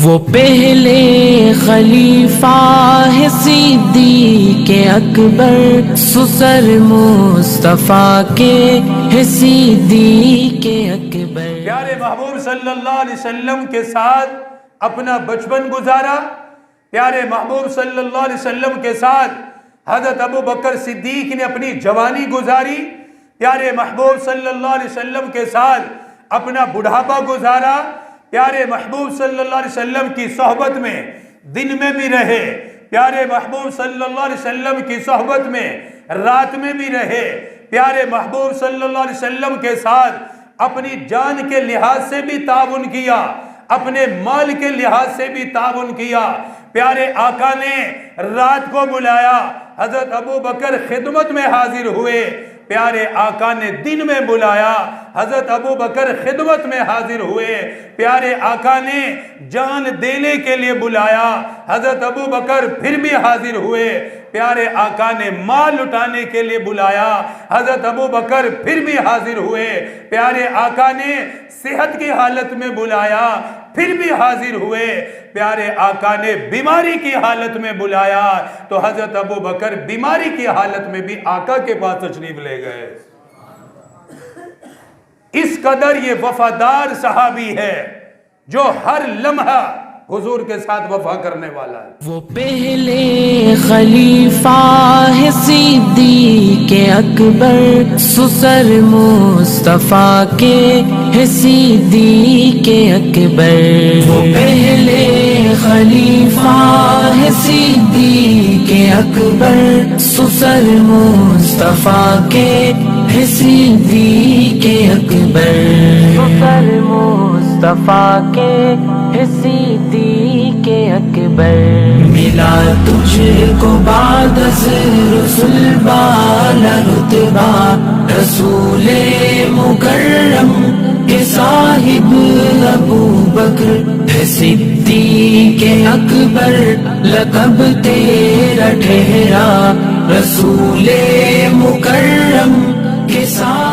وہ پہلے خلیفہ ہے صدیق اکبر، سسر مصطفیٰ کے ہے صدیق اکبر۔ پیارے محبوب صلی اللہ علیہ وسلم کے ساتھ اپنا بچپن گزارا، پیارے محبوب صلی اللہ علیہ وسلم کے ساتھ حضرت ابو بکر صدیق نے اپنی جوانی گزاری، پیارے محبوب صلی اللہ علیہ وسلم کے ساتھ اپنا بڑھاپا گزارا، پیارے محبوب صلی اللہ علیہ وسلم کی صحبت میں دن میں بھی رہے، پیارے محبوب صلی اللہ علیہ وسلم کی صحبت میں رات میں بھی رہے، پیارے محبوب صلی اللہ علیہ وسلم کے ساتھ اپنی جان کے لحاظ سے بھی تعاون کیا، اپنے مال کے لحاظ سے بھی تعاون کیا۔ پیارے آقا نے رات کو بلایا، حضرت ابو بکر خدمت میں حاضر ہوئے، پیارے آقا نے دن میں بلایا، حضرت ابو بکر خدمت میں حاضر ہوئے، پیارے آقا نے جان دینے کے لیے بلایا، حضرت ابو بکر پھر بھی حاضر ہوئے، پیارے آقا نے مال لٹانے کے لیے بلایا، حضرت ابو بکر پھر بھی حاضر ہوئے، پیارے آقا نے صحت کی حالت میں بلایا، پھر بھی حاضر ہوئے، پیارے آقا نے بیماری کی حالت میں بلایا تو حضرت ابو بکر بیماری کی حالت میں بھی آقا کے پاس تشریف لے گئے۔ اس قدر یہ وفادار صحابی ہے جو ہر لمحہ حضور کے ساتھ وفا کرنے والا ہے۔ وہ پہلے خلیفہ ہے صدیق اکبر، سسر مصطفیٰ کے ہے صدیق اکبر۔ وہ پہلے خلیفہ ہے صدیق اکبر، سسر مصطفیٰ کے ہے صدیق اکبر۔ سسر مصطفیٰ کے ہے صدیق اکبر۔ ملا تجھ کو بعد از رسول بالا رتبہ، رسول مکرم کے صاحب ابو بکر ہے صدیق اکبر، لقب تیرا ٹھہرا رسول مکرم کے صاحب